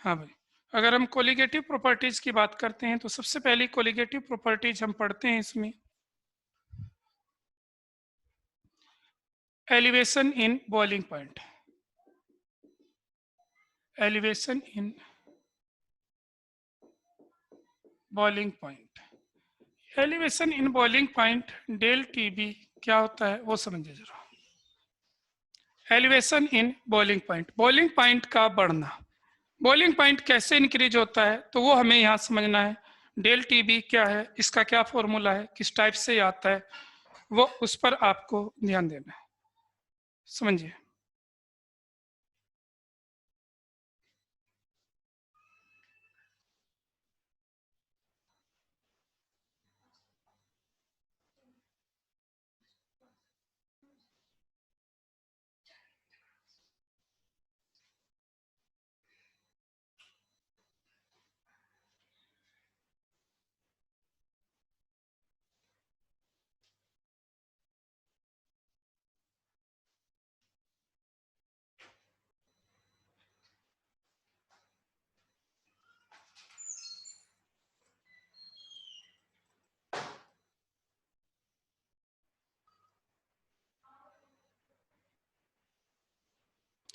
हाँ भाई, अगर हम कोलिगेटिव प्रॉपर्टीज की बात करते हैं तो सबसे पहली कोलिगेटिव प्रॉपर्टीज हम पढ़ते हैं इसमें elevation in boiling point. Elevation in boiling point, elevation in boiling point del T B क्या होता है वो समझिए जरा। Elevation in boiling point, boiling point का बढ़ना, बॉइलिंग पॉइंट कैसे इंक्रीज होता है तो वो हमें यहाँ समझना है। डेल टी बी क्या है, इसका क्या फॉर्मूला है, किस टाइप से आता है, वो उस पर आपको ध्यान देना है, समझिए।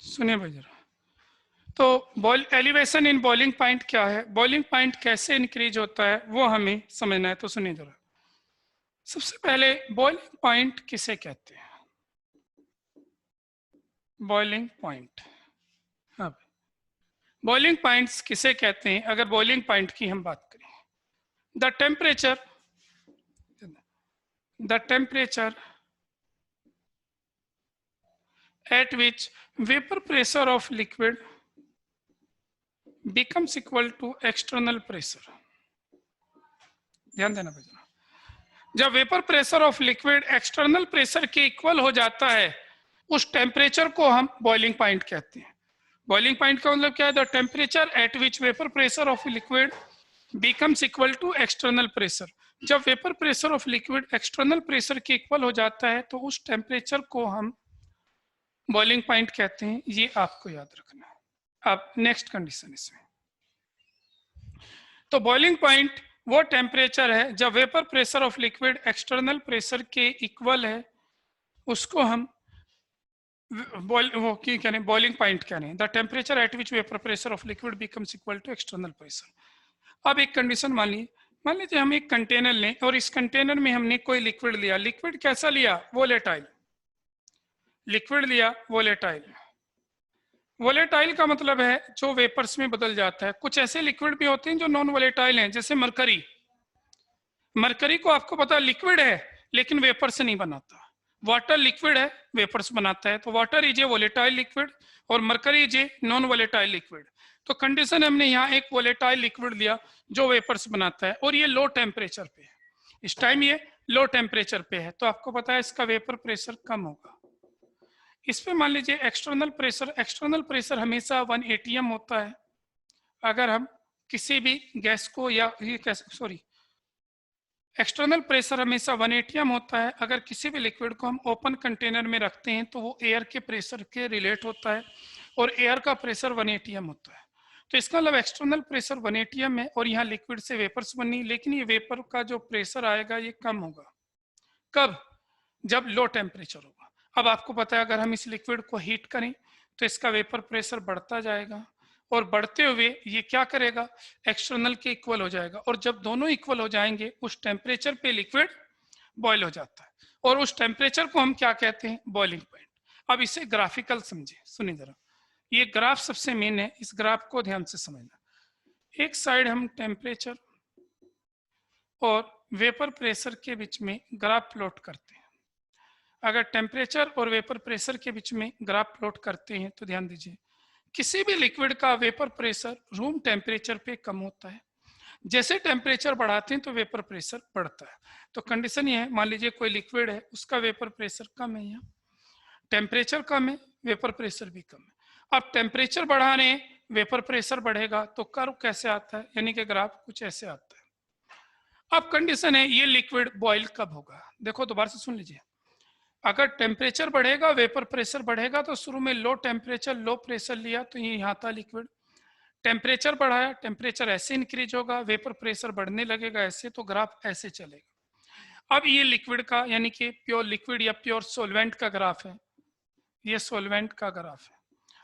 सुनिए भाई जरा, तो ball elevation in boiling point क्या है, बॉइलिंग पॉइंट कैसे इंक्रीज होता है वो हमें समझना है। तो सुनिए जरा, सबसे पहले बॉइलिंग पॉइंट किसे कहते हैं, बॉइलिंग पॉइंट। हाँ, बॉइलिंग पॉइंट्स किसे कहते हैं, अगर बॉइलिंग पॉइंट की हम बात करें, the temperature, the temperature at which vapor pressure of liquid becomes equal to external pressure। ध्यान देना भैया, जब vapour pressure of liquid external pressure के इक्वल हो जाता है उस टेम्परेचर को हम बॉइलिंग पॉइंट कहते हैं। बॉइलिंग पॉइंट का मतलब क्या है, the temperature at which vapour pressure of liquid becomes equal to external pressure. जब vapour pressure of liquid external pressure के इक्वल हो जाता है तो उस टेम्परेचर को हम बॉइलिंग पॉइंट कहते हैं, ये आपको याद रखना है। अब नेक्स्ट कंडीशन इसमें, तो बॉइलिंग पॉइंट वो टेम्परेचर है जब vapour pressure of liquid external pressure के इक्वल है, उसको हम वो की कह रहे हैं, बॉइलिंग पॉइंट कह रहे हैं। The temperature at which vapour pressure of liquid becomes equal to external pressure. अब एक कंडीशन मान लीजिए हम एक कंटेनर लें और इस कंटेनर में हमने कोई लिक्विड लिया, लिक्विड कैसा लिया, वोलेटाइल, लिक्विड लिया वोलेटाइल। वोलेटाइल का मतलब है जो वेपर्स में बदल जाता है। कुछ ऐसे लिक्विड भी होते हैं जो नॉन वोलेटाइल हैं, जैसे मरकरी। मरकरी को आपको पता लिक्विड है लेकिन वेपर से नहीं बनाता। वाटर लिक्विड है, वेपर्स बनाता है, तो water is a volatile liquid और mercury is a non volatile liquid. तो कंडीशन हमने यहाँ एक वोलेटाइल लिक्विड लिया जो वेपर्स बनाता है और ये लो टेम्परेचर पे है, इस टाइम ये लो टेम्परेचर पे है, तो आपको पता है इसका वेपर प्रेशर कम होगा। इस पे मान लीजिए एक्सटर्नल प्रेशर हमेशा 1 atm होता है। अगर हम किसी भी गैस को या ये सॉरी, एक्सटर्नल प्रेशर हमेशा 1 atm होता है। अगर किसी भी लिक्विड को हम ओपन कंटेनर में रखते हैं तो वो एयर के प्रेशर के रिलेट होता है और एयर का प्रेशर 1 atm होता है। तो इसका मतलब एक्सटर्नल प्रेशर 1 atm है और यहाँ लिक्विड से वेपर्स बनी, लेकिन ये वेपर का जो प्रेशर आएगा ये कम होगा। कब, जब लो टेम्परेचर होगा। अब आपको पता है अगर हम इस लिक्विड को हीट करें तो इसका वेपर प्रेशर बढ़ता जाएगा और बढ़ते हुए ये क्या करेगा, एक्सटर्नल के इक्वल हो जाएगा, और जब दोनों इक्वल हो जाएंगे उस टेम्परेचर पे लिक्विड बॉयल हो जाता है और उस टेम्परेचर को हम क्या कहते हैं, बॉइलिंग पॉइंट। अब इसे ग्राफिकल समझे, सुनिए जरा, ये ग्राफ सबसे मेन है, इस ग्राफ को ध्यान से समझना। एक साइड हम टेम्परेचर और वेपर प्रेशर के बीच में ग्राफ प्लॉट करते हैं। अगर टेम्परेचर और वेपर प्रेशर के बीच में ग्राफ प्लॉट करते हैं तो ध्यान दीजिए, किसी भी लिक्विड का वेपर प्रेशर रूम टेम्परेचर पे कम होता है, जैसे टेम्परेचर बढ़ाते हैं तो वेपर प्रेशर बढ़ता है। तो कंडीशन ये है, मान लीजिए कोई लिक्विड है उसका वेपर प्रेशर कम है, यहाँ टेम्परेचर कम है, वेपर प्रेशर भी कम है। अब टेम्परेचर बढ़ा रहे हैं, वेपर प्रेशर बढ़ेगा, तो कर्व कैसे आता है, यानी कि ग्राफ कुछ ऐसे आता है। अब कंडीशन है ये लिक्विड बॉयल कब होगा, देखो दोबारा से सुन लीजिए। अगर टेम्परेचर बढ़ेगा वेपर प्रेशर बढ़ेगा, तो शुरू में लो टेम्परेचर लो प्रेशर लिया तो ये यहाँ था लिक्विड, टेम्परेचर बढ़ाया, टेम्परेचर ऐसे इंक्रीज होगा, वेपर प्रेशर बढ़ने लगेगा ऐसे, तो ग्राफ ऐसे चलेगा। अब ये लिक्विड का यानी कि प्योर लिक्विड या प्योर सोलवेंट का ग्राफ है, ये सोलवेंट का ग्राफ है।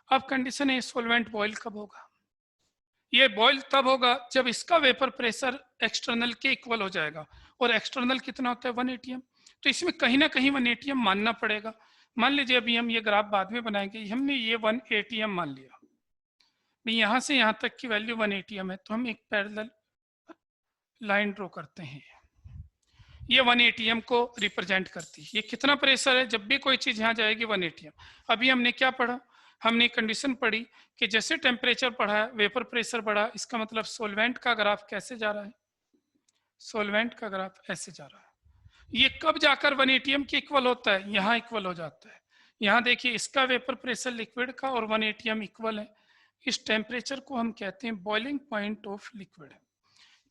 अब कंडीशन है सोलवेंट बॉयल कब होगा? ये बॉयल तब होगा जब इसका वेपर प्रेशर एक्सटर्नल के इक्वल हो जाएगा, और एक्सटर्नल कितना होता है 1 एटीएम। तो इसमें कहीं ना कहीं 1 एटीएम मानना पड़ेगा। मान लीजिए अभी हम ये ग्राफ बाद में बनाएंगे, हमने ये 1 एटीएम मान लिया, यहाँ से यहाँ तक की वैल्यू 1 एटीएम है, तो हम एक पैरेलल लाइन ड्रॉ करते हैं। ये 1 एटीएम को रिप्रेजेंट करती है। ये कितना प्रेशर है, जब भी कोई चीज यहाँ जाएगी 1 एटीएम। अभी हमने क्या पढ़ा, हमने कंडीशन पढ़ी कि जैसे टेम्परेचर बढ़ा वेपर प्रेशर बढ़ा, इसका मतलब सोलवेंट का ग्राफ कैसे जा रहा है, सोलवेंट का ग्राफ ऐसे जा रहा है। ये कब जाकर 1 एटीएम के इक्वल होता है, यहाँ इक्वल हो जाता है। यहाँ देखिए इसका वेपर प्रेशर लिक्विड का और 1 एटीएम इक्वल है। इस टेम्परेचर को हम कहते हैं boiling point of liquid,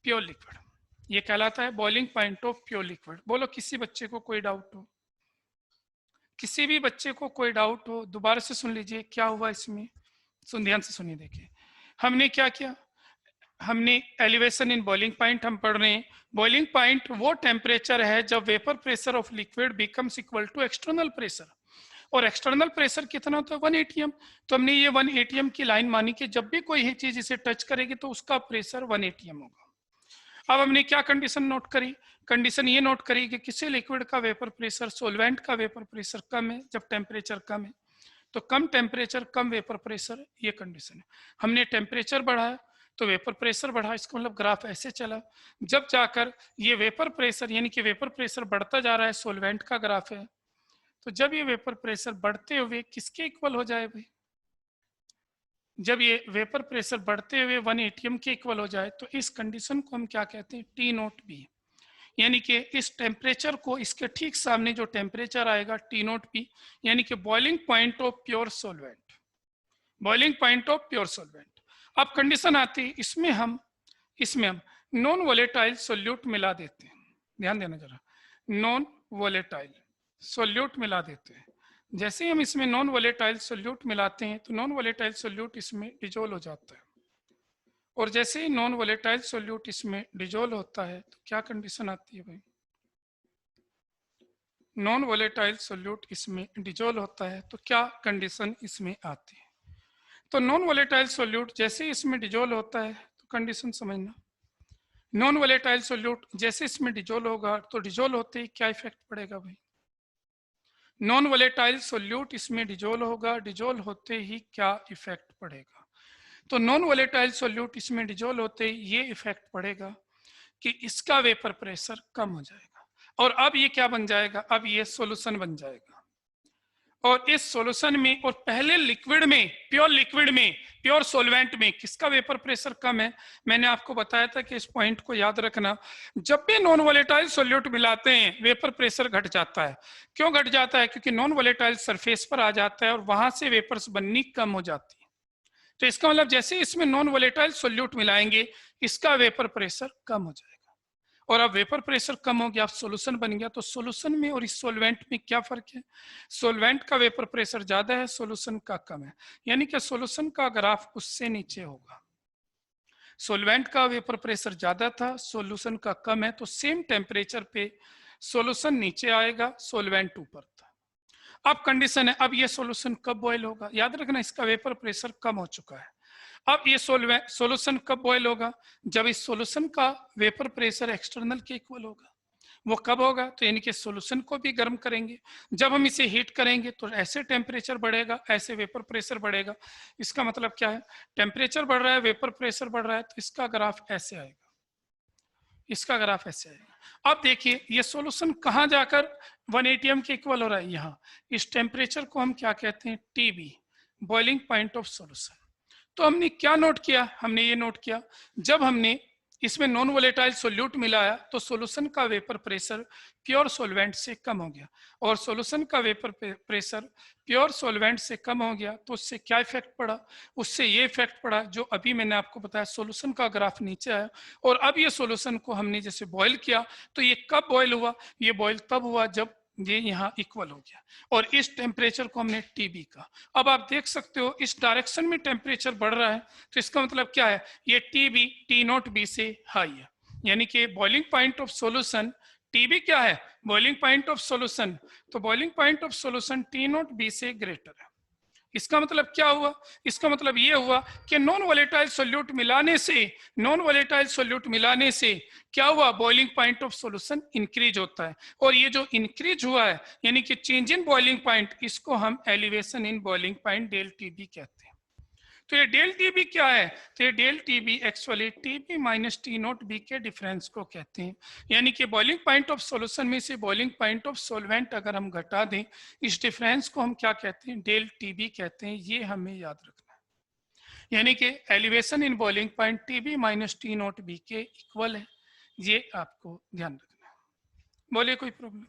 pure liquid. ये कहलाता है boiling point of pure liquid. बोलो किसी बच्चे को कोई डाउट हो, किसी भी बच्चे को कोई डाउट हो, दोबारा से सुन लीजिए क्या हुआ इसमें, ध्यान से सुनिए। देखिए हमने क्या किया, हमने एलिवेशन इन बॉइलिंग पॉइंट हम पढ़ रहे हैं। बॉइलिंग पॉइंट वो टेम्परेचर है जब vapour pressure of liquid becomes equal to external pressure, और एक्सटर्नल प्रेशर कितना होता है 1 एटीएम। तो हमने ये 1 एटीएम की लाइन मानी कि जब भी कोई चीज इसे टच करेगी तो उसका प्रेशर 1 एटीएम होगा। अब हमने क्या कंडीशन नोट करी, कंडीशन ये नोट करी कि किसी लिक्विड का वेपर प्रेशर सोलवेंट का वेपर प्रेशर कम है जब टेम्परेचर कम है, तो कम टेम्परेचर कम वेपर प्रेशर, ये कंडीशन है। हमने टेम्परेचर बढ़ाया तो वेपर प्रेशर बढ़ा, इसका मतलब ग्राफ ऐसे चला। जब जाकर ये वेपर प्रेशर यानी कि वेपर प्रेशर बढ़ता जा रहा है, सोलवेंट का ग्राफ है, तो जब ये वेपर प्रेशर बढ़ते हुए किसके इक्वल हो जाए भाई, जब ये वेपर प्रेशर बढ़ते हुए 1 एटीएम के इक्वल हो जाए, तो इस कंडीशन को हम क्या कहते हैं टी नोट बी। यानी कि इस टेम्परेचर को इसके ठीक सामने जो टेम्परेचर आएगा टी नोट बी, यानी कि boiling point of pure solvent, boiling point of pure solvent. अब कंडीशन आती है इसमें हम नॉन वोलेटाइल सोल्यूट मिला देते हैं। ध्यान देना जरा, नॉन वोलेटाइल सोल्यूट मिला देते हैं। जैसे हम इसमें नॉन वोलेटाइल सोल्यूट मिलाते हैं तो नॉन वोलेटाइल सोल्यूट इसमें डिजोल्व हो जाता है, और जैसे ही नॉन वोलेटाइल सोल्यूट इसमें डिजोल्व होता है तो क्या कंडीशन आती है भाई, नॉन वोलेटाइल सोल्यूट इसमें डिजोल्व होता है तो क्या कंडीशन इसमें आती है। तो नॉन वोलेटाइल सोल्यूट जैसे इसमें डिजोल्व होता है तो कंडीशन समझना, नॉन वोलेटाइल सोल्यूट जैसे इसमें डिजोल्व होगा तो डिजोल्व होते ही क्या इफेक्ट पड़ेगा भाई, नॉन वोलेटाइल सोल्यूट इसमें डिजोल्व होगा, डिजोल्व होते ही क्या इफेक्ट पड़ेगा, तो नॉन वोलेटाइल सोल्यूट इसमें डिजोल्व होते ही ये इफेक्ट पड़ेगा कि इसका वेपर प्रेशर कम हो जाएगा, और अब ये क्या बन जाएगा, अब ये सॉल्यूशन बन जाएगा। और इस सॉल्यूशन में और पहले लिक्विड में, प्योर सॉल्वेंट में किसका वेपर प्रेशर कम है, मैंने आपको बताया था कि इस पॉइंट को याद रखना, जब भी नॉन वोलेटाइल सॉल्यूट मिलाते हैं वेपर प्रेशर घट जाता है। क्यों घट जाता है, क्योंकि नॉन वोलेटाइल सरफेस पर आ जाता है और वहां से वेपर्स बननी कम हो जाती है। तो इसका मतलब जैसे इसमें नॉन वोलेटाइल सॉल्यूट मिलाएंगे इसका वेपर प्रेशर कम हो जाएगा, और अब वेपर प्रेशर कम हो गया, अब सॉल्यूशन बन गया। तो सॉल्यूशन में और इस सॉल्वेंट में क्या फर्क है, सॉल्वेंट का वेपर प्रेशर ज्यादा है, सॉल्यूशन का कम है, यानी कि सॉल्यूशन का ग्राफ उससे नीचे होगा। सॉल्वेंट का वेपर प्रेशर ज्यादा था, सॉल्यूशन का कम है, तो सेम टेम्परेचर पे सॉल्यूशन नीचे आएगा, सॉल्वेंट ऊपर था। अब कंडीशन है, अब ये सॉल्यूशन कब बॉयल होगा, याद रखना इसका वेपर प्रेशर कम हो चुका है। अब ये सॉल्यूशन कब बॉयल होगा, जब इस सॉल्यूशन का वेपर प्रेशर एक्सटर्नल के इक्वल होगा। वो कब होगा, तो यानी कि सॉल्यूशन को भी गर्म करेंगे, जब हम इसे हीट करेंगे तो ऐसे टेम्परेचर बढ़ेगा, ऐसे वेपर प्रेशर बढ़ेगा। इसका मतलब क्या है, टेम्परेचर बढ़ रहा है, वेपर प्रेशर बढ़ रहा है, तो इसका ग्राफ ऐसे आएगा, इसका ग्राफ ऐसे आएगा। अब देखिए ये सॉल्यूशन कहाँ जाकर 1 एटीएम के इक्वल हो रहा है, यहाँ। इस टेम्परेचर को हम क्या कहते हैं, TB, boiling point of solution. तो हमने क्या नोट किया, हमने ये नोट किया जब हमने इसमें नॉन वोलेटाइल सोल्यूट मिलाया तो सॉल्यूशन का वेपर प्रेशर प्योर सॉल्वेंट से कम हो गया, और सॉल्यूशन का वेपर प्रेशर प्योर सॉल्वेंट से कम हो गया तो उससे क्या इफेक्ट पड़ा, उससे ये इफेक्ट पड़ा जो अभी मैंने आपको बताया, सॉल्यूशन का ग्राफ नीचे आया। और अब ये सॉल्यूशन को हमने जैसे बॉयल किया तो ये कब बॉयल हुआ, ये बॉयल तब हुआ जब ये यहाँ इक्वल हो गया और इस टेम्परेचर को हमने टीबी का। अब आप देख सकते हो इस डायरेक्शन में टेम्परेचर बढ़ रहा है, तो इसका मतलब क्या है, ये टीबी टी नॉट बी से हाई है, यानी कि boiling point of solution TB क्या है, बॉइलिंग पॉइंट ऑफ सॉल्यूशन, तो boiling point of solution T naught B से ग्रेटर है। इसका मतलब क्या हुआ, इसका मतलब ये हुआ कि नॉन वोलेटाइल सोल्यूट मिलाने से क्या हुआ, boiling point of solution increase होता है, और ये जो इंक्रीज हुआ है यानी कि चेंज इन बॉइलिंग पॉइंट, इसको हम elevation in boiling point del TB कहते हैं। तो ये डेल टीबी क्या है, तो ये del TB actually TB minus T naught B के डिफरेंस को कहते हैं, यानी कि बॉइलिंग पॉइंट ऑफ सॉल्यूशन में से बॉइलिंग पॉइंट ऑफ सॉल्वेंट अगर हम घटा दें, इस डिफरेंस को हम क्या कहते हैं, डेल टीबी कहते हैं। ये हमें याद रखना है, यानी कि elevation in boiling point TB minus T naught B के इक्वल है, ये आपको ध्यान रखना है। बोलिए कोई प्रॉब्लम,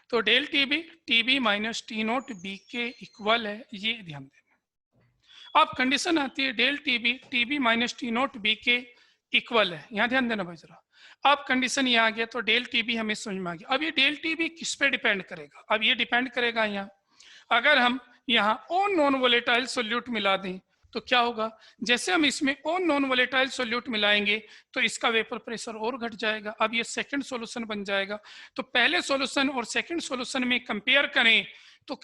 तो del TB TB minus T naught B के इक्वल है, ये ध्यान देना। अब कंडीशन आती है del TB TB minus T naught B के इक्वल है, यहाँ ध्यान देना भाई जरा। अब कंडीशन ये आ गया तो डेल टीबी हमें समझ में आ गया। अब ये डेल टीबी किस पे डिपेंड करेगा, अब ये डिपेंड करेगा यहाँ, अगर हम यहाँ ओन नॉन वोलेटाइल सोल्यूट मिला दें तो क्या होगा, जैसे हम इसमें ओन नॉन वोलेटाइल सोल्यूट मिलाएंगे तो इसका वेपर प्रेशर और घट जाएगा। अब ये सेकंड सॉल्यूशन बन जाएगा, तो पहले सॉल्यूशन और सेकंड सॉल्यूशन में कंपेयर करें तो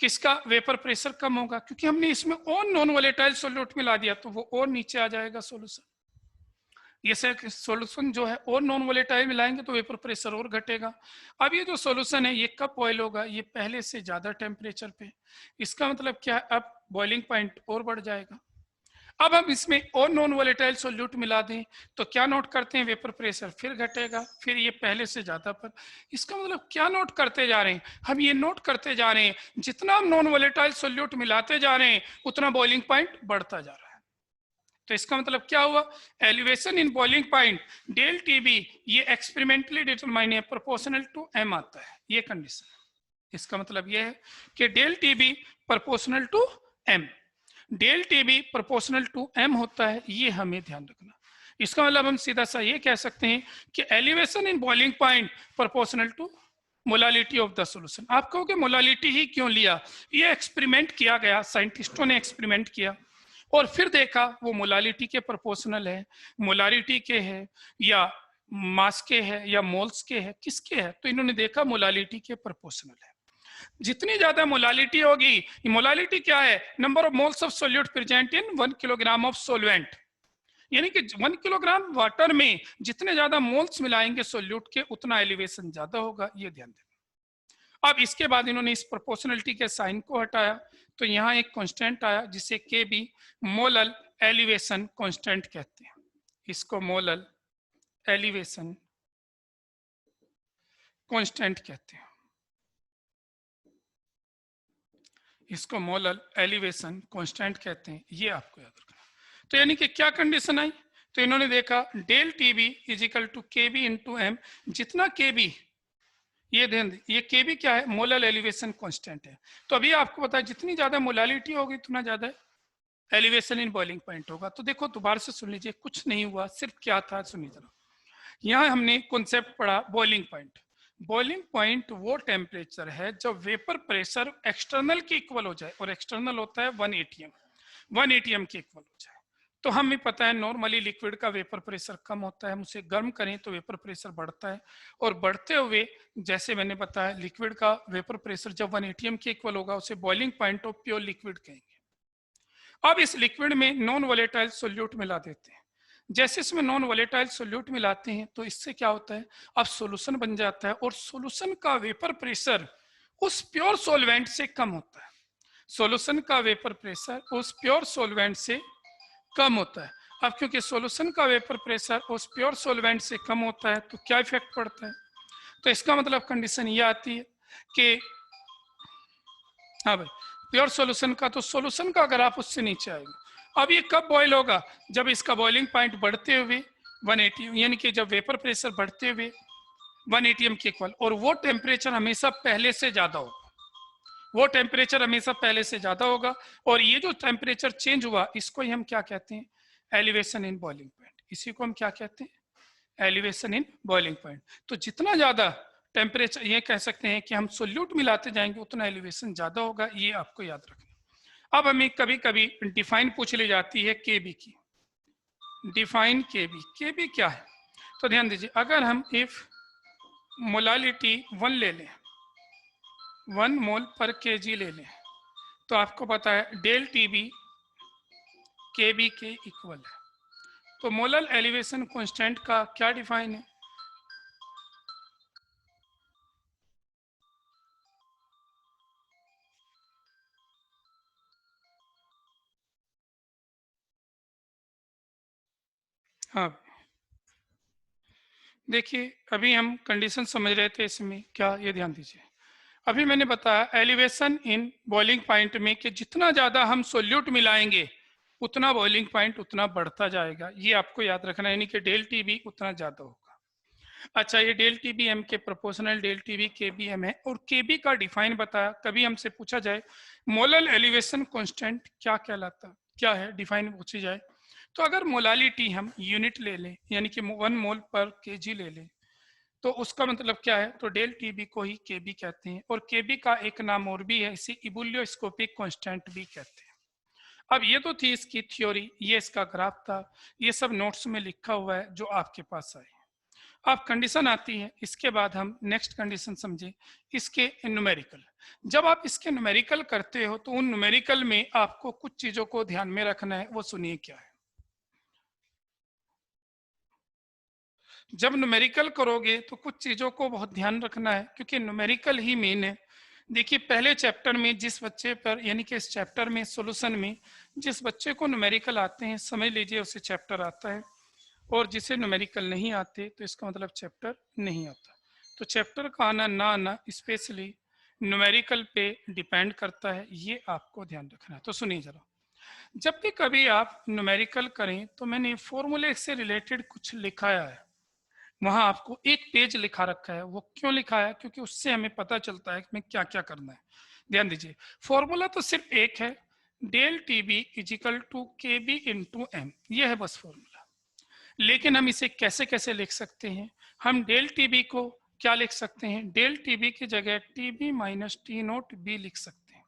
किसका वेपर प्रेशर कम होगा, क्योंकि हमने इसमें ओन नॉन वोलेटाइल सोल्यूट मिला दिया तो वो और नीचे आ जाएगा सॉल्यूशन। ये सॉल्यूशन जो है और नॉन वोलेटाइल मिलाएंगे तो वेपर प्रेशर और घटेगा। अब ये जो सॉल्यूशन है ये कब बॉयल होगा, ये पहले से ज्यादा टेम्परेचर पे, इसका मतलब क्या है, अब बॉइलिंग पॉइंट और बढ़ जाएगा। अब हम इसमें और नॉन वोलेटाइल सोल्यूट मिला दें तो क्या नोट करते हैं, वेपर प्रेशर फिर घटेगा, फिर ये पहले से ज्यादा पर। इसका मतलब क्या नोट करते जा रहे हैं, हम ये नोट करते जा रहे हैं जितना हम नॉन वोलेटाइल सोल्यूट मिलाते जा रहे हैं उतना बॉइलिंग पॉइंट बढ़ता जा रहा है। तो इसका मतलब क्या हुआ, elevation in boiling point del TB ये एक्सपेरिमेंटली डिटरमाइन है, प्रोपोर्शनल टू एम आता है, ये कंडीशन। इसका मतलब ये है कि del TB proportional to M, del TB proportional to M होता है, ये हमें ध्यान रखना। इसका मतलब हम सीधा सा ये कह सकते हैं कि elevation in boiling point proportional to molality of the solution. आप कहोगे मोलालिटी ही क्यों लिया, ये एक्सपेरिमेंट किया गया, साइंटिस्टों ने एक्सपेरिमेंट किया और फिर देखा वो मोलालिटी के प्रोपोर्शनल है, मोलारिटी के है या मास के है या मोल्स के है, किसके है, तो इन्होंने देखा मोलालिटी के प्रोपोर्शनल है। जितनी ज्यादा मोलालिटी होगी, मोलालिटी क्या है, number of moles of solute present in 1 kilogram of solvent, यानी कि 1 किलोग्राम वाटर में जितने ज्यादा मोल्स मिलाएंगे सोल्यूट के उतना एलिवेशन ज्यादा होगा, ये ध्यान देना। अब इसके बाद इन्होंने इस प्रोपोर्शनलिटी के साइन को हटाया तो यहाँ एक कांस्टेंट आया जिसे के बी मोलल एलिवेशन कांस्टेंट कहते हैं, इसको मोलल एलिवेशन कांस्टेंट कहते हैं, इसको मोलल एलिवेशन कांस्टेंट कहते हैं, ये आपको याद रखना। तो यानी कि क्या कंडीशन आई, तो इन्होंने देखा del TB is equal to K B into M, जितना के बी, ये ध्यान दें, ये के बी क्या है, मोलल एलिवेशन कांस्टेंट है। तो अभी आपको पता है जितनी ज्यादा मोलालिटी होगी उतना ज्यादा एलिवेशन इन बॉइलिंग पॉइंट होगा। तो देखो दोबारा से सुन लीजिए, कुछ नहीं हुआ, सिर्फ क्या था सुनिए जरा। यहाँ हमने कॉन्सेप्ट पढ़ा बॉइलिंग पॉइंट। बॉइलिंग पॉइंट वो टेम्परेचर है जब वेपर प्रेशर एक्सटर्नल के इक्वल हो जाए, और एक्सटर्नल होता है 1 atm, 1 atm के इक्वल हो जाए। तो हमें पता है नॉर्मली लिक्विड का वेपर प्रेशर कम होता है, हम उसे गर्म करें तो वेपर प्रेशर बढ़ता है, और बढ़ते हुए जैसे मैंने बताया लिक्विड का वेपर प्रेशर जब 1 atm के इक्वल होगा उसे boiling point of pure liquid कहेंगे। अब इस लिक्विड में नॉन वोलेटाइल सोल्यूट मिला देते हैं, जैसे इसमें नॉन वोलेटाइल सोल्यूट मिलाते हैं तो इससे क्या होता है, अब सॉल्यूशन बन जाता है और सॉल्यूशन का वेपर प्रेशर उस प्योर सॉल्वेंट से कम होता है, सॉल्यूशन का वेपर प्रेशर उस प्योर सॉल्वेंट से कम होता है। अब क्योंकि सॉल्यूशन का वेपर प्रेशर उस प्योर सॉल्वेंट से कम होता है तो क्या इफेक्ट पड़ता है, तो इसका मतलब कंडीशन ये आती है कि हाँ भाई प्योर सॉल्यूशन का, तो सॉल्यूशन का अगर आप उससे नीचे आएगा, अब ये कब बॉयल होगा, जब इसका बॉइलिंग पॉइंट बढ़ते हुए 1 atm, यानी कि जब वेपर प्रेशर बढ़ते हुए 1 atm के इक्वल, और वो टेम्परेचर हमेशा पहले से ज्यादा होगा, वो टेम्परेचर हमेशा पहले से ज्यादा होगा, और ये जो टेम्परेचर चेंज हुआ इसको ही हम क्या कहते हैं, एलिवेशन इन बॉइलिंग पॉइंट, इसी को हम क्या कहते हैं, एलिवेशन इन बॉइलिंग पॉइंट। तो जितना ज्यादा टेम्परेचर, ये कह सकते हैं कि हम सोल्यूट मिलाते जाएंगे उतना एलिवेशन ज्यादा होगा, ये आपको याद रखना। अब हमें कभी कभी डिफाइन पूछ ली जाती है केबी की। डिफाइन केबी, केबी क्या है? तो ध्यान दीजिए, अगर हम इफ मोलालिटी 1 ले लें, 1 मोल पर केजी ले लें, तो आपको पता है डेल टीबी केबी के इक्वल है। तो मोलर एलिवेशन कांस्टेंट का क्या डिफाइन है? हाँ, देखिए अभी हम कंडीशन समझ रहे थे इसमें क्या, ये ध्यान दीजिए। अभी मैंने बताया एलिवेशन इन बॉइलिंग पॉइंट में कि जितना ज्यादा हम सोल्यूट मिलाएंगे उतना बॉइलिंग पॉइंट उतना बढ़ता जाएगा, ये आपको याद रखना है, यानी कि डेल टी बी उतना ज्यादा होगा। अच्छा, ये डेल टी बी एम के प्रोपोर्शनल डेल टी बी के बी एम है। और के बी का डिफाइन बताया, कभी हमसे पूछा जाए मोलर एलिवेशन कांस्टेंट क्या कहलाता, क्या है, डिफाइन पूछी जाए, तो अगर मोलालिटी हम यूनिट ले लें, यानी कि 1 मोल पर केजी ले लें, तो उसका मतलब क्या है? तो डेल टीबी को ही केबी कहते हैं। और केबी का एक नाम और भी है, इसे इबुलियोस्कोपिक कांस्टेंट भी कहते हैं। अब ये तो थी इसकी थ्योरी, ये इसका ग्राफ था, ये सब नोट्स में लिखा हुआ है जो आपके पास आए। अब कंडीशन आती है, इसके बाद हम नेक्स्ट कंडीशन समझे इसके न्यूमेरिकल। जब आप इसके न्यूमेरिकल करते हो तो उन न्यूमेरिकल में आपको कुछ चीजों को ध्यान में रखना है, वो सुनिए क्या है। जब न्यूमेरिकल करोगे तो कुछ चीजों को बहुत ध्यान रखना है, क्योंकि न्यूमेरिकल ही मेन है। देखिए पहले चैप्टर में जिस बच्चे पर, यानी कि इस चैप्टर में सॉल्यूशन में जिस बच्चे को न्यूमेरिकल आते हैं, समझ लीजिए उसे चैप्टर आता है, और जिसे न्यूमेरिकल नहीं आते तो इसका मतलब चैप्टर नहीं आता। तो चैप्टर का आना ना आना स्पेशली न्यूमेरिकल पे डिपेंड करता है, ये आपको ध्यान रखना है। तो सुनिए जरा, जब भी कभी आप न्यूमेरिकल करें तो मैंने फॉर्मूले से रिलेटेड कुछ लिखाया है, वहां आपको एक पेज लिखा रखा है। वो क्यों लिखा है? क्योंकि उससे हमें पता चलता है कि हमें क्या क्या करना है। ध्यान दीजिए, फॉर्मूला तो सिर्फ एक है, del T B is equal to K B into M, यह है बस फॉर्मूला। लेकिन हम इसे कैसे कैसे लिख सकते हैं? हम डेल टी बी को क्या लिख सकते हैं? डेल टी बी की जगह T B minus T note B लिख सकते हैं।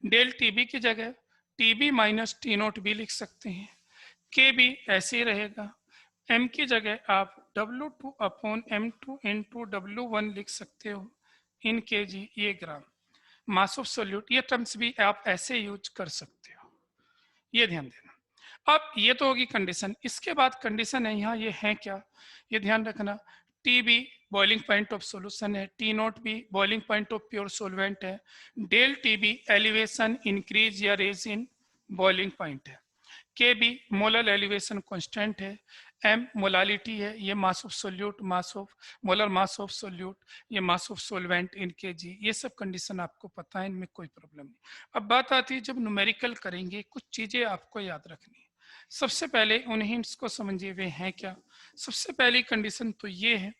डेल टी बी की जगह T B minus T note B लिख सकते हैं। के बी ऐसे ही रहेगा। m की जगह आप W2 upon M2 into W1 लिख सकते हो इन kg, ये ग्राम। मास ऑफ सोल्यूट, ये टर्म्स भी आप ऐसे यूज कर सकते हो, ये ध्यान देना। अब ये तो होगी कंडीशन, इसके बाद कंडीशन है यहाँ, ये है क्या, ये ध्यान रखना। T B boiling point of solution है, टी नोट भी boiling point of pure solvent है, del T B elevation increase या रेज इन बॉइलिंग पॉइंट है, K B molar elevation constant है, एम मोलालिटी है, ये mass of solute, mass of molar mass of solute, ये mass of solvent in K. G सब condition आपको पता है, इनमें कोई प्रॉब्लम नहीं। अब बात आती है जब न्यूमेरिकल करेंगे, कुछ चीजें आपको याद रखनी है। सबसे पहले उन हिंट्स को समझिए, वे हैं क्या। सबसे पहली कंडीशन तो ये है,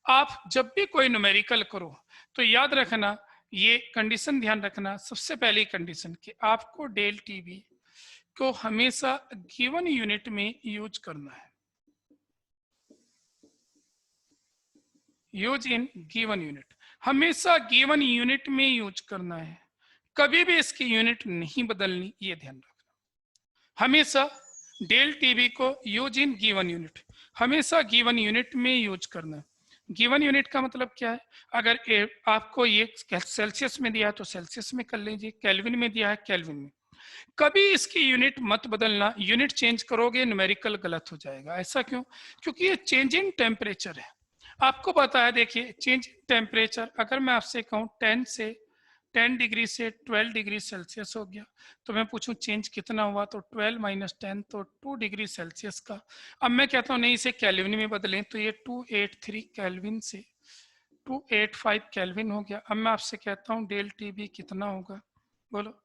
आप जब भी कोई न्यूमेरिकल करो तो याद रखना, ये कंडीशन ध्यान रखना, सबसे पहली कंडीशन कि आपको डेल टीबी को हमेशा गिवन यूनिट में यूज करना है, यूज इन गिवन यूनिट, हमेशा गिवन यूनिट में यूज करना है, कभी भी इसकी यूनिट नहीं बदलनी, ये ध्यान रखना। हमेशा डेल टीबी को यूज इन गिवन यूनिट, हमेशा गिवन यूनिट में यूज करना है। गिवन यूनिट का मतलब क्या है? अगर आपको ये सेल्सियस में दिया है तो सेल्सियस में कर लीजिए, केल्विन में दिया है केल्विन में, कभी इसकी यूनिट मत बदलना। यूनिट चेंज करोगे न्यूमेरिकल गलत हो जाएगा। ऐसा क्यों? क्योंकि ये चेंज इन टेम्परेचर है, आपको पता है। देखिए चेंज इन टेम्परेचर, अगर मैं आपसे कहूँ 10 डिग्री से 12 डिग्री सेल्सियस हो गया, तो मैं पूछूं चेंज कितना हुआ, तो 12 माइनस 10 तो 2 डिग्री सेल्सियस का। अब मैं कहता हूँ नहीं, इसे केल्विन में बदलें, तो ये 283 केल्विन से 285 केल्विन हो गया। अब मैं आपसे कहता हूँ डेल टी बी कितना होगा, बोलो।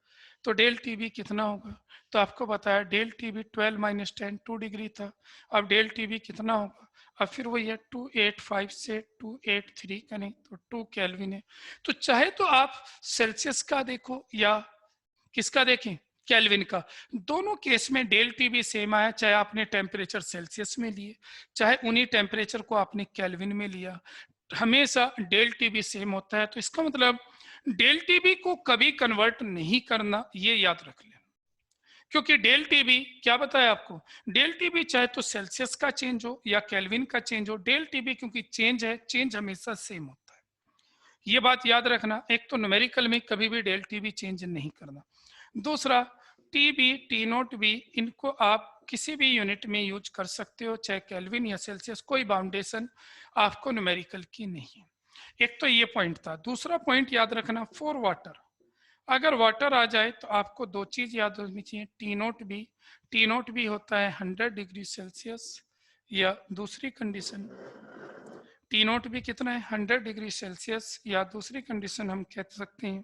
तो डेल टी बी कितना होगा? तो आपको पता है del T B 12 minus 10 2 degree था। अब डेल टी बी कितना होगा? अब फिर वही है 285 से 283 करें तो 2 केल्विन है। तो चाहे तो आप सेल्सियस का देखो या किसका देखें, केल्विन का, दोनों केस में डेल टी बी सेम आया, चाहे आपने टेम्परेचर सेल्सियस में लिए, चाहे उन्हीं टेम्परेचर को आपने केल्विन में लिया। हमेशा डेल टीबी सेम होता है, तो इसका मतलब डेल टीबी को कभी कन्वर्ट नहीं करना, ये याद रख लेना। क्योंकि डेल टीबी क्या बताया आपको, डेल टीबी चाहे तो सेल्सियस का चेंज हो या केल्विन का चेंज हो, डेल टीबी क्योंकि चेंज है, चेंज हमेशा सेम होता है। ये बात याद रखना। एक तो न्यूमेरिकल में कभी भी डेल टीबी चेंज नहीं करना। दूसरा, टीबी, टी नोट बी, इनको आप किसी भी यूनिट में यूज कर सकते हो, चाहे केल्विन या सेल्सियस, कोई बाउंडेशन आपको न्यूमेरिकल की नहीं है। एक तो ये पॉइंट था। दूसरा पॉइंट याद रखना, फॉर वाटर, अगर वाटर आ जाए तो आपको दो चीज याद रखनी चाहिए, टी नोट बी होता है 100 डिग्री सेल्सियस, या दूसरी कंडीशन टी नोट भी कितना है 100 डिग्री सेल्सियस, या दूसरी कंडीशन हम कह सकते हैं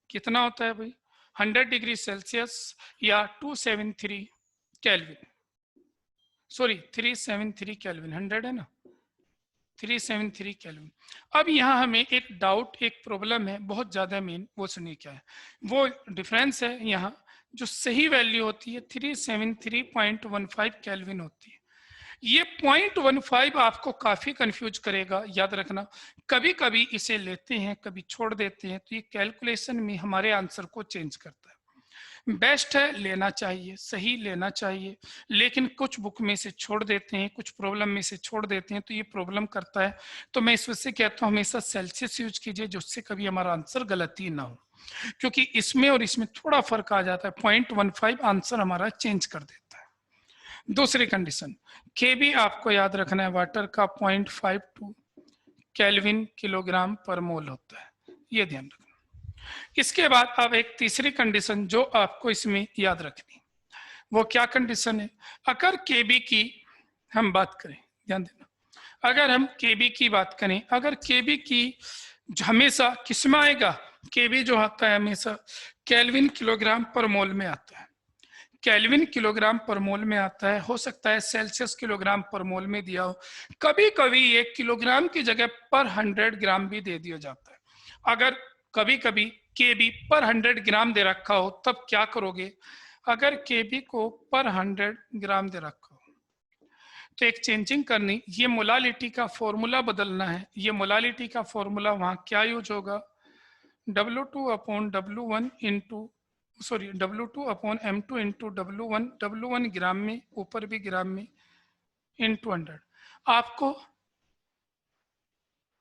कितना होता है भाई 100 डिग्री सेल्सियस या 273 केल्विन, सॉरी 373 केल्विन, 100 है ना, 373 केल्विन। अब यहाँ हमें एक डाउट, एक प्रॉब्लम है बहुत ज्यादा मेन, वो सुनिए क्या है। वो डिफरेंस है यहाँ, जो सही वैल्यू होती है 373.15 केल्विन होती है। ये 0.15 आपको काफी कंफ्यूज करेगा, याद रखना। कभी कभी इसे लेते हैं, कभी छोड़ देते हैं, तो ये कैलकुलेशन में हमारे आंसर को चेंज करता है। बेस्ट है लेना चाहिए, सही लेना चाहिए, लेकिन कुछ बुक में से छोड़ देते हैं, कुछ प्रॉब्लम में से छोड़ देते हैं, तो ये प्रॉब्लम करता है। तो मैं इस वजह से कहता हूँ हमेशा सेल्सियस यूज कीजिए, जिससे कभी हमारा आंसर गलती ना हो, क्योंकि इसमें और इसमें थोड़ा फर्क आ जाता है, 0.15 आंसर हमारा चेंज कर देता है। दूसरी कंडीशन, के भी आपको याद रखना है, वाटर का 0.52 केल्विन किलोग्राम पर मोल होता है, ये ध्यान रखना। इसके बाद अब एक तीसरी कंडीशन जो आपको इसमें याद रखनी, वो क्या कंडीशन है, अगर केबी की हम बात करें, ध्यान देना, अगर हम केबी की बात करें, अगर केबी की हमेशा किस में आएगा, केबी जो आता है हमेशा केल्विन किलोग्राम पर मोल में आता है, केल्विन किलोग्राम पर मोल में आता है। हो सकता है सेल्सियस किलोग्राम पर मोल में दिया हो, कभी कभी ये किलोग्राम की जगह पर 100 ग्राम भी दे दिया जाता है। अगर कभी कभी केबी पर 100 ग्राम दे रखा हो, तब क्या करोगे, अगर केबी को पर 100 ग्राम दे रखा हो, तो एक चेंजिंग करनी, ये मोलालिटी का फॉर्मूला बदलना है। ये मोलालिटी का फॉर्मूला वहां क्या यूज होगा, W2 upon W1 into, sorry W2 upon M2 into W1, W1 ग्राम में, ऊपर भी ग्राम में, इंटू 100। आपको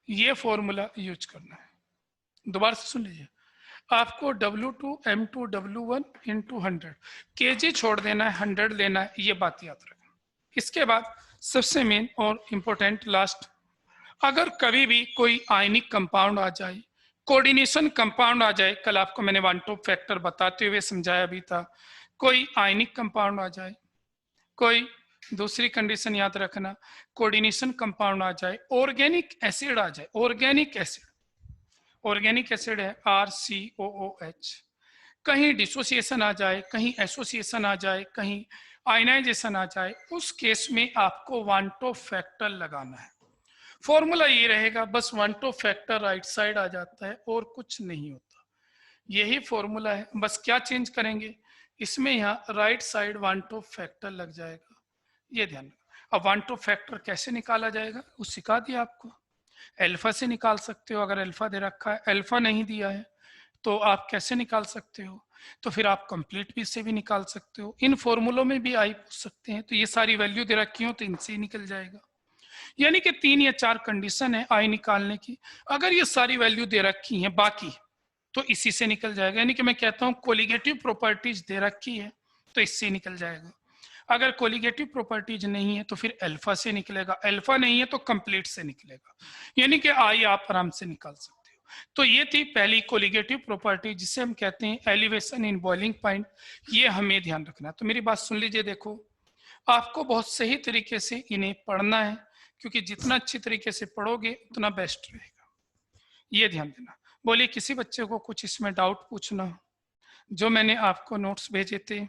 ये फॉर्मूला यूज करना है। दोबारा से सुन लीजिए, आपको W2 M2 W1 into 100, KG छोड़ देना है, 100 लेना है, ये बात याद रखना। इसके बाद सबसे मेन और इंपॉर्टेंट लास्ट, अगर कभी भी कोई आयनिक कंपाउंड आ जाए, कोऑर्डिनेशन कंपाउंड आ जाए, कल आपको मैंने वन टू फैक्टर बताते हुए समझाया भी था, कोई आयनिक कंपाउंड आ जाए, कोई दूसरी कंडीशन याद रखना, कोऑर्डिनेशन कंपाउंड आ जाए, ऑर्गेनिक एसिड आ जाए, ऑर्गेनिक एसिड, ऑर्गेनिक एसिड है RCOOH, कहीं डिसोसिएशन आ जाए, कहीं एसोसिएशन आ जाए, कहीं आयनाइजेशन आ जाए, उस केस में आपको वांटो फैक्टर लगाना है। फॉर्मूला ये रहेगा, बस वांटो फैक्टर राइट साइड आ जाता है और कुछ नहीं होता, यही फॉर्मूला है। बस क्या चेंज करेंगे, इसमें यहाँ राइट साइड वांटो फैक्टर लग जाएगा, ये ध्यान रखना। अब वांटो फैक्टर कैसे निकाला जाएगा वो सिखा दिया आपको, अल्फा से निकाल सकते हो, अगर अल्फा दे रखा है, अल्फा नहीं दिया है तो आप कैसे निकाल सकते हो, तो फिर आप कंप्लीट पीस से भी निकाल सकते हो, इन फॉर्मूलों में भी आई पूछ सकते हैं, तो ये सारी वैल्यू दे रखी हो तो इनसे ही निकल जाएगा। यानी कि 3 या 4 कंडीशन है आई निकालने की, अगर ये सारी वैल्यू दे रखी है बाकी, तो इसी से निकल जाएगा। यानी कि मैं कहता हूं कोलिगेटिव प्रॉपर्टीज दे रखी है तो इससे निकल जाएगा, अगर कोलिगेटिव प्रॉपर्टीज नहीं है तो फिर अल्फा से निकलेगा, अल्फा नहीं है तो कंप्लीट से निकलेगा, यानी कि आई आप आराम से निकाल सकते हो। तो ये थी पहली कोलिगेटिव प्रॉपर्टी, जिसे हम कहते हैं एलिवेशन इन बॉइलिंग पॉइंट, ये हमें ध्यान रखना है। तो मेरी बात सुन लीजिए, देखो आपको बहुत सही तरीके से इन्हें पढ़ना है, क्योंकि जितना अच्छी तरीके से पढ़ोगे उतना बेस्ट रहेगा, ये ध्यान देना। बोलिए किसी बच्चे को कुछ इसमें डाउट पूछना हो, जो मैंने आपको नोट्स भेजे थे।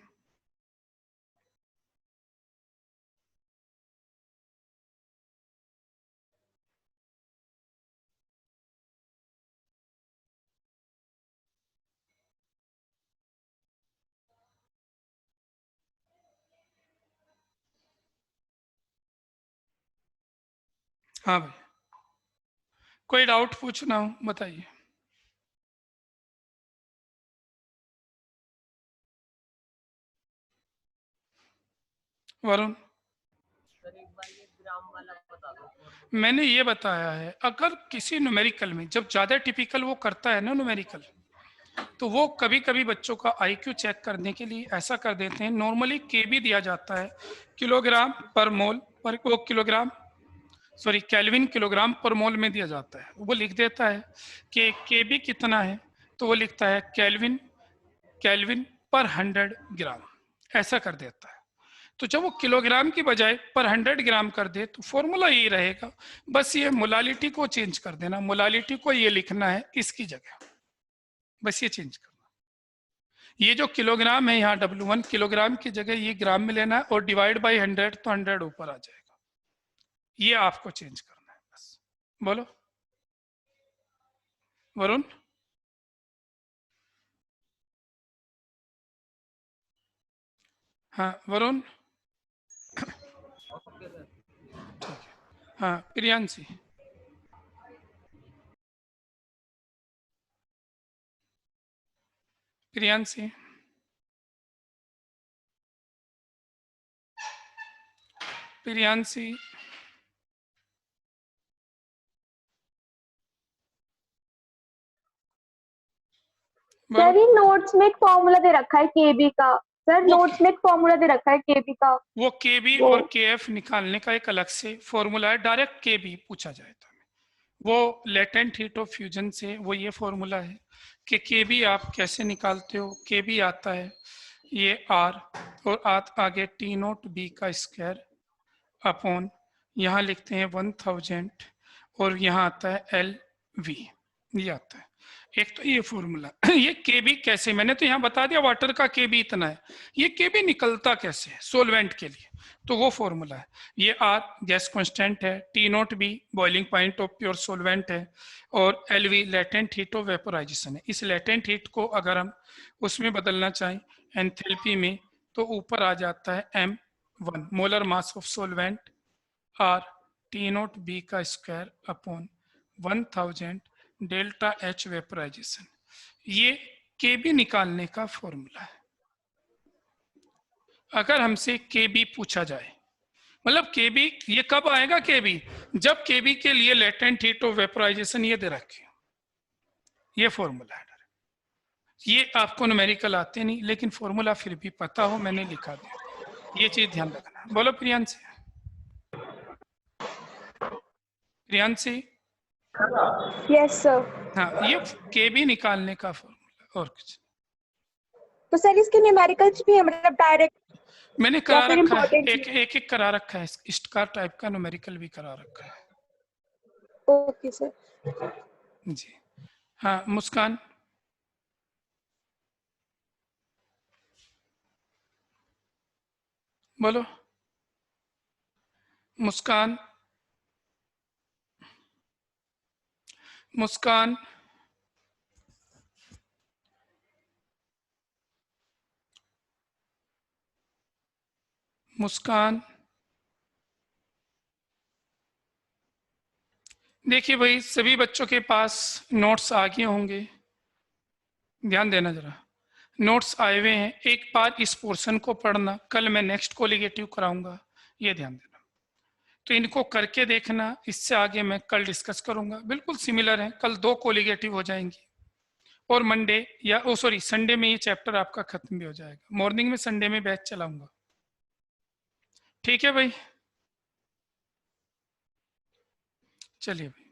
हाँ भाई, कोई डाउट पूछना हो बताइए। वरुण, मैंने ये बताया है, अगर किसी न्यूमेरिकल में जब ज्यादा टिपिकल वो करता है ना न्यूमेरिकल, तो वो कभी कभी बच्चों का आईक्यू चेक करने के लिए ऐसा कर देते हैं, नॉर्मली केबी दिया जाता है, किलोग्राम पर मोल पर, वो किलोग्राम सॉरी केल्विन किलोग्राम पर मोल में दिया जाता है। वो लिख देता है कि केबी कितना है, तो वो लिखता है केल्विन केल्विन पर 100 ग्राम, ऐसा कर देता है। तो जब वो किलोग्राम की बजाय पर 100 ग्राम कर दे तो फॉर्मूला यही रहेगा, बस ये मोलालिटी को चेंज कर देना, मोलालिटी को ये लिखना है इसकी जगह, बस ये चेंज करना। ये जो किलोग्राम है यहाँ W1 किलोग्राम की जगह ये ग्राम में लेना है, और डिवाइड बाई 100 तो 100 ऊपर आ जाएगा। ये आपको चेंज करना है बस। बोलो वरुण। हाँ वरुण। ठीक है। हाँ प्रियांशी। प्रियांशी। प्रियांशी। बोलो। सर ये नोट्स में एक फॉर्मूला दे रखा है केबी का। सर वो नोट्स में एक फॉर्मूला दे रखा है केबी का। वो केबी वो और केएफ निकालने का एक अलग से फॉर्मूला है, डायरेक्ट केबी पूछा जाए तो वो लेटेंट हीट ऑफ फ्यूजन से वो ये फॉर्मूला है कि केबी आप कैसे निकालते हो। केबी आता है ये आर और आगे टी नोट बी का स्क्वायर अपॉन, यहाँ लिखते हैं 1000, और यहाँ आता है एल वी, ये आता है। एक तो ये फॉर्मूला ये केबी कैसे, मैंने तो यहाँ बता दिया वाटर का केबी इतना है, ये केबी निकलता कैसे है सोलवेंट के लिए, तो वो फॉर्मूला है। ये आर गैस कांस्टेंट है, T note B boiling point of pure solvent है, और L V latent heat of vaporisation है। इस लेटेंट हीट को अगर हम उसमें बदलना चाहें एंथैल्पी में, तो ऊपर आ जाता है M1 molar mass of solvent R T note B का square upon 1000 delta H vaporisation. ये केबी निकालने का फॉर्मूला है। अगर हमसे केबी पूछा जाए, मतलब केबी ये कब आएगा केबी, जब केबी के लिए लेटेंट हीट ऑफ वेपोराइजेशन ये दे रखे, ये फॉर्मूला है। ये आपको न्यूमेरिकल आते नहीं, लेकिन फॉर्मूला फिर भी पता हो, मैंने लिखा दिया, ये चीज ध्यान रखना। बोलो प्रियांशी। प्रियांशी। Yes sir. हाँ ये केबी निकालने का फॉर्मूला और कुछ तो सर इसके न्यूमेरिकल्स भी है, मतलब डायरेक्ट मैंने या करा फिर रखा है, इम्पोर्टेंट? एक करा रखा है, स्टार टाइप का न्यूमेरिकल भी करा रखा है। Okay sir. जी हाँ मुस्कान। बोलो मुस्कान। मुस्कान। मुस्कान। देखिए भाई सभी बच्चों के पास नोट्स आ गए होंगे, ध्यान देना जरा, नोट्स आए हुए हैं। एक बार इस पोर्शन को पढ़ना, कल मैं नेक्स्ट कोलिगेटिव कराऊंगा, ये ध्यान देना। तो इनको करके देखना, इससे आगे मैं कल डिस्कस करूंगा, बिल्कुल सिमिलर है, कल 2 कोलिगेटिव हो जाएंगी, और मंडे या ओ सॉरी संडे में ये चैप्टर आपका खत्म भी हो जाएगा। मॉर्निंग में संडे में बैच चलाऊंगा, ठीक है भाई। चलिए भाई।